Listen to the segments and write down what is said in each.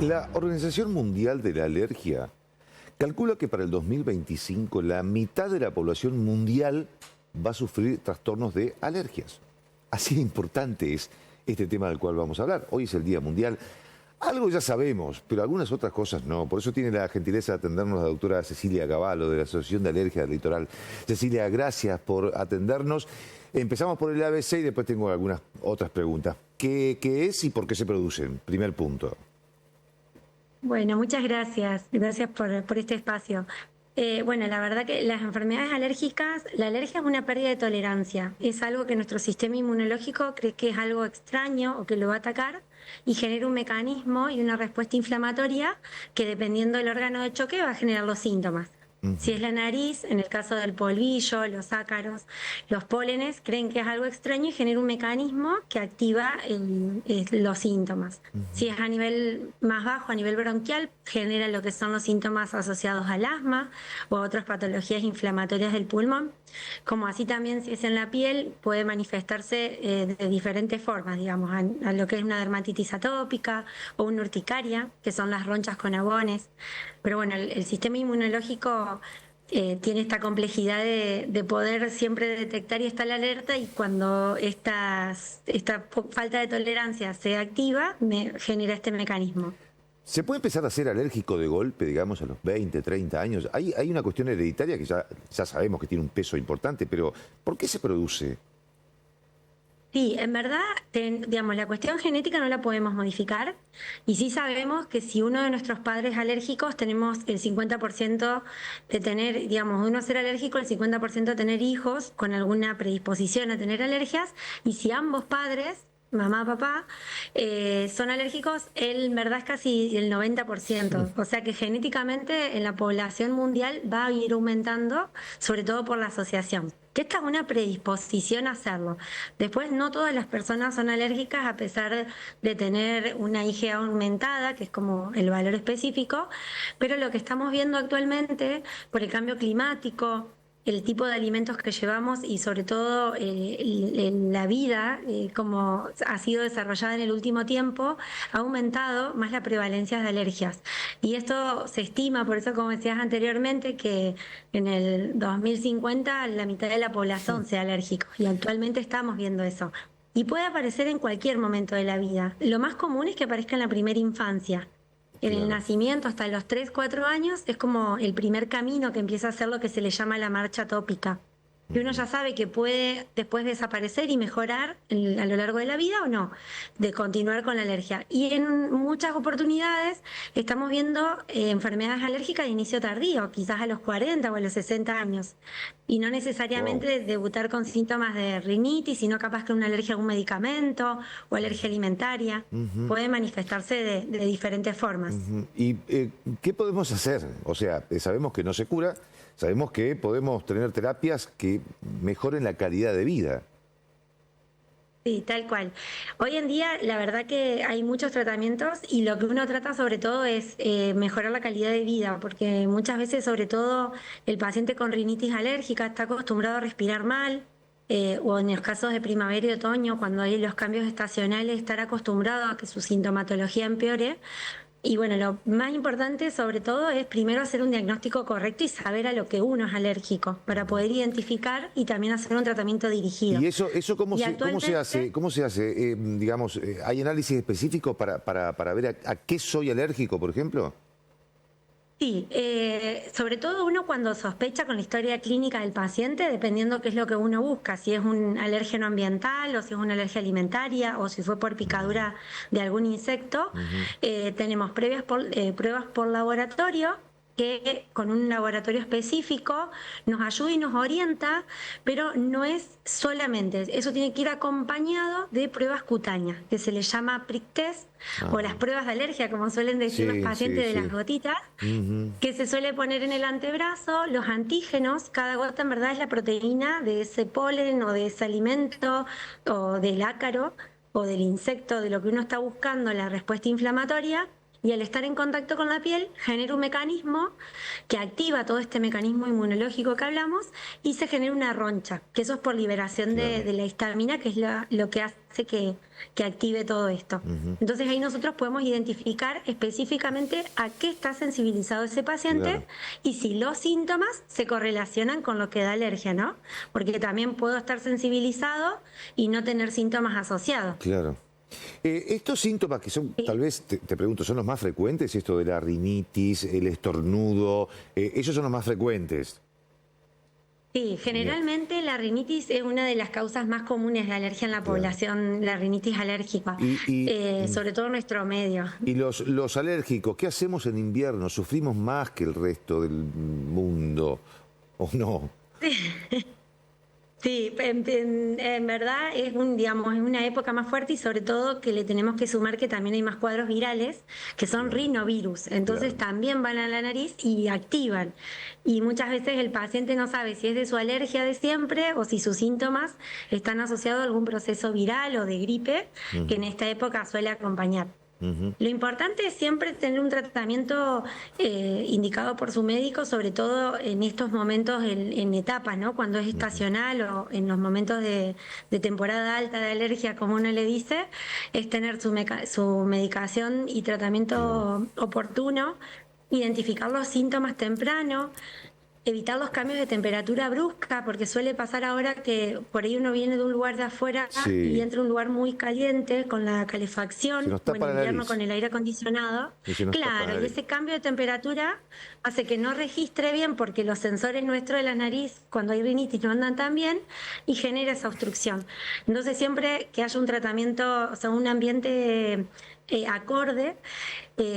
La Organización Mundial de la Alergia calcula que para el 2025 la mitad de la población mundial va a sufrir trastornos de alergias. Así de importante es este tema del cual vamos a hablar. Hoy es el Día Mundial. Algo ya sabemos, pero algunas otras cosas no. Por eso tiene la gentileza de atendernos la doctora Cecilia Cavallo de la Asociación de Alergia del Litoral. Cecilia, gracias por atendernos. Empezamos por el ABC y después tengo algunas otras preguntas. ¿Qué es y por qué se producen? Primer punto. Bueno, muchas gracias. Gracias por este espacio. Bueno, la verdad que las enfermedades alérgicas, la alergia es una pérdida de tolerancia. Es algo que nuestro sistema inmunológico cree que es algo extraño o que lo va a atacar y genera un mecanismo y una respuesta inflamatoria que, dependiendo del órgano de choque, va a generar los síntomas. Si es la nariz, en el caso del polvillo, los ácaros, los pólenes, creen que es algo extraño y genera un mecanismo que activa los síntomas. Si es a nivel más bajo, a nivel bronquial, genera lo que son los síntomas asociados al asma o a otras patologías inflamatorias del pulmón. Como así también, si es en la piel, puede manifestarse de diferentes formas, digamos, a lo que es una dermatitis atópica o una urticaria, que son las ronchas con abones. Pero bueno, el sistema inmunológico tiene esta complejidad de poder siempre detectar y estar alerta, y cuando esta falta de tolerancia se activa, genera este mecanismo. ¿Se puede empezar a ser alérgico de golpe, digamos, a los 20, 30 años? Hay una cuestión hereditaria que ya sabemos que tiene un peso importante, pero ¿por qué se produce? Sí, en verdad, digamos, la cuestión genética no la podemos modificar, y sí sabemos que si uno de nuestros padres es alérgicos, tenemos el 50% de tener, digamos, de uno ser alérgico, el 50% de tener hijos con alguna predisposición a tener alergias, y si ambos padres, mamá, papá, son alérgicos, en verdad es casi el 90%. O sea que genéticamente en la población mundial va a ir aumentando, sobre todo por la asociación. Que esta es una predisposición a hacerlo. Después, no todas las personas son alérgicas a pesar de tener una IgA aumentada, que es como el valor específico, pero lo que estamos viendo actualmente, por el cambio climático, el tipo de alimentos que llevamos y sobre todo la vida, como ha sido desarrollada en el último tiempo, ha aumentado más la prevalencia de alergias. Y esto se estima, por eso como decías anteriormente, que en el 2050 la mitad de la población sea alérgica, y actualmente estamos viendo eso. Y puede aparecer en cualquier momento de la vida. Lo más común es que aparezca en la primera infancia. En el nacimiento, hasta los 3, 4 años, es como el primer camino que empieza a hacer lo que se le llama la marcha atópica. Y uno ya sabe que puede después desaparecer y mejorar a lo largo de la vida o no, de continuar con la alergia. Y en muchas oportunidades estamos viendo enfermedades alérgicas de inicio tardío, quizás a los 40 o a los 60 años. Y no necesariamente debutar con síntomas de rinitis, sino capaz que una alergia a un medicamento o alergia alimentaria. Puede manifestarse de diferentes formas. ¿Y qué podemos hacer? O sea, sabemos que no se cura, sabemos que podemos tener terapias que mejoren la calidad de vida. Sí, tal cual. Hoy en día, la verdad que hay muchos tratamientos, y lo que uno trata sobre todo es mejorar la calidad de vida, porque muchas veces, sobre todo el paciente con rinitis alérgica, está acostumbrado a respirar mal, o en los casos de primavera y otoño, cuando hay los cambios estacionales, estar acostumbrado a que su sintomatología empeore. Y bueno, lo más importante sobre todo es primero hacer un diagnóstico correcto y saber a lo que uno es alérgico, para poder identificar y también hacer un tratamiento dirigido. ¿Y eso cómo se hace? ¿Cómo se hace? Digamos, ¿hay análisis específicos para ver a qué soy alérgico, por ejemplo? Sí, sobre todo uno cuando sospecha con la historia clínica del paciente, dependiendo qué es lo que uno busca, si es un alérgeno ambiental o si es una alergia alimentaria o si fue por picadura de algún insecto, tenemos pruebas por laboratorio, que con un laboratorio específico nos ayuda y nos orienta, pero no es solamente, eso tiene que ir acompañado de pruebas cutáneas, que se le llama prick test, o las pruebas de alergia, como suelen decir los pacientes, de las gotitas, que se suele poner en el antebrazo. Los antígenos, cada gota en verdad es la proteína de ese polen o de ese alimento o del ácaro o del insecto, de lo que uno está buscando, la respuesta inflamatoria. y al estar en contacto con la piel genera un mecanismo que activa todo este mecanismo inmunológico que hablamos y se genera una roncha, que eso es por liberación de la histamina, que es lo que hace que active todo esto. Entonces ahí nosotros podemos identificar específicamente a qué está sensibilizado ese paciente y si los síntomas se correlacionan con lo que da alergia, ¿no? Porque también puedo estar sensibilizado y no tener síntomas asociados. Claro. Estos síntomas que son, tal vez, te pregunto, ¿son los más frecuentes? Esto de la rinitis, el estornudo, esos son los más frecuentes. Sí, generalmente la rinitis es una de las causas más comunes de alergia en la población, la rinitis alérgica, sobre todo en nuestro medio. Y los alérgicos, ¿qué hacemos en invierno? ¿Sufrimos más que el resto del mundo o no? Sí, en verdad es digamos, es una época más fuerte y sobre todo que le tenemos que sumar que también hay más cuadros virales que son rinovirus, entonces también van a la nariz y activan. Y muchas veces el paciente no sabe si es de su alergia de siempre o si sus síntomas están asociados a algún proceso viral o de gripe que en esta época suele acompañar. Lo importante es siempre tener un tratamiento indicado por su médico, sobre todo en estos momentos en etapas, ¿no? Cuando es estacional o en los momentos de temporada alta de alergia, como uno le dice, es tener su medicación y tratamiento oportuno, identificar los síntomas temprano, evitar los cambios de temperatura brusca, porque suele pasar ahora que por ahí uno viene de un lugar de afuera y entra a un lugar muy caliente con la calefacción o en invierno con el aire acondicionado. Claro, y ese cambio de temperatura hace que no registre bien porque los sensores nuestros de la nariz cuando hay rinitis no andan tan bien y genera esa obstrucción. Entonces siempre que haya un tratamiento, o sea, un ambiente acorde,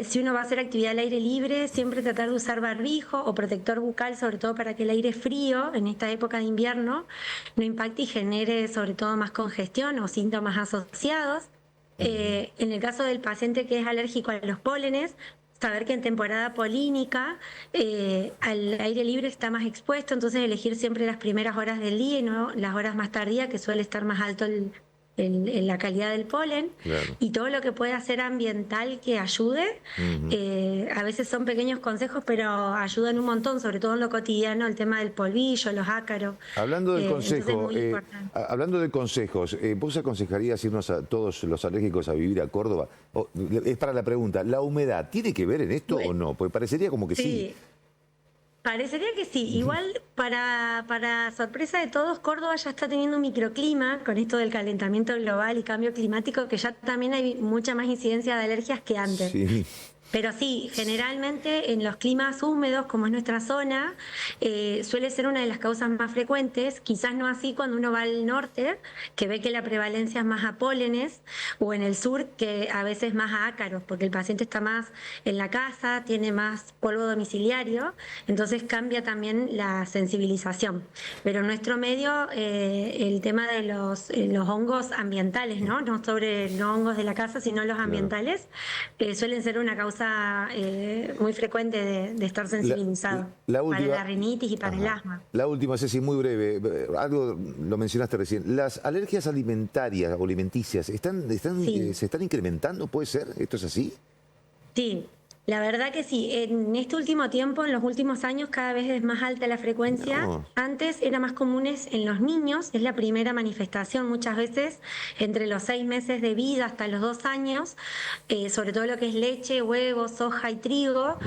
si uno va a hacer actividad al aire libre, siempre tratar de usar barbijo o protector bucal, sobre todo para que el aire frío en esta época de invierno no impacte y genere sobre todo más congestión o síntomas asociados. En el caso del paciente que es alérgico a los pólenes, saber que en temporada polínica al aire libre está más expuesto, entonces elegir siempre las primeras horas del día y no las horas más tardías, que suele estar más alto en la calidad del polen, y todo lo que pueda ser ambiental que ayude. A veces son pequeños consejos, pero ayudan un montón, sobre todo en lo cotidiano, el tema del polvillo, los ácaros. Hablando del consejo, hablando de consejos, ¿vos aconsejarías irnos a todos los alérgicos a vivir a Córdoba? Es para la pregunta, ¿la humedad tiene que ver en esto o no? Porque parecería como que sí. Parecería que sí. Igual, para sorpresa de todos, Córdoba ya está teniendo un microclima con esto del calentamiento global y cambio climático, que ya también hay mucha más incidencia de alergias que antes. Sí. Pero sí, generalmente en los climas húmedos, como es nuestra zona, suele ser una de las causas más frecuentes, quizás no así cuando uno va al norte, que ve que la prevalencia es más a pólenes, o en el sur, que a veces más a ácaros, porque el paciente está más en la casa, tiene más polvo domiciliario, entonces cambia también la sensibilización. Pero en nuestro medio, el tema de los hongos ambientales, ¿no? No sobre los hongos de la casa, sino los ambientales, suelen ser una causa muy frecuente de estar sensibilizado para la rinitis y para el asma. La última, Ceci, muy breve. Algo lo mencionaste recién. ¿Las alergias alimentarias o alimenticias se están incrementando? ¿Puede ser? ¿Esto es así? Sí. La verdad que sí, en este último tiempo, en los últimos años, cada vez es más alta la frecuencia. Antes era más comunes en los niños, es la primera manifestación muchas veces entre los 6 meses de vida hasta los 2 años, sobre todo lo que es leche, huevos, soja y trigo,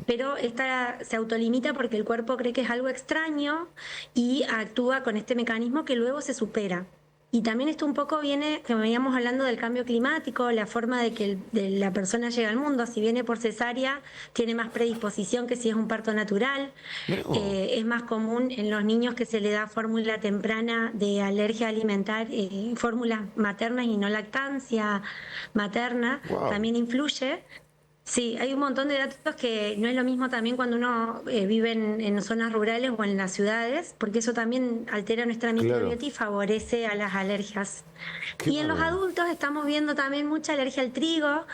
pero esta se autolimita porque el cuerpo cree que es algo extraño y actúa con este mecanismo que luego se supera. Y también esto un poco viene, que veníamos hablando del cambio climático, la forma de que la persona llega al mundo. Si viene por cesárea, tiene más predisposición que si es un parto natural. Es más común en los niños que se le da fórmula temprana de alergia alimentar, fórmulas maternas y no lactancia materna, también influye. Sí, hay un montón de datos que no es lo mismo también cuando uno vive en zonas rurales o en las ciudades, porque eso también altera nuestra microbiota y favorece a las alergias. Y en los adultos estamos viendo también mucha alergia al trigo,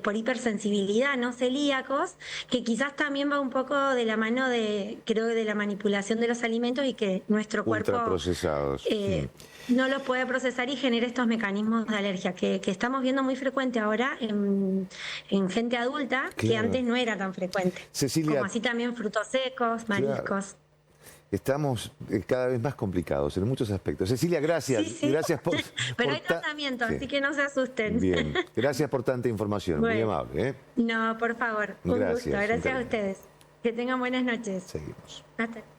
por hipersensibilidad, no celíacos, que quizás también va un poco de la mano de la manipulación de los alimentos y que nuestro cuerpo ultraprocesados. No los puede procesar y genera estos mecanismos de alergia que estamos viendo muy frecuente ahora en gente gente adulta, que Claro. antes no era tan frecuente. Cecilia, Como así también frutos secos, mariscos. estamos cada vez más complicados en muchos aspectos. Cecilia, gracias. Sí, sí. Gracias por... Pero por hay tratamiento, Sí. así que no se asusten. Bien, gracias por tanta información, muy Bueno. amable. No, por favor, un Gracias, gusto. un Gracias a cariño. ustedes. Que tengan buenas noches. Seguimos. Hasta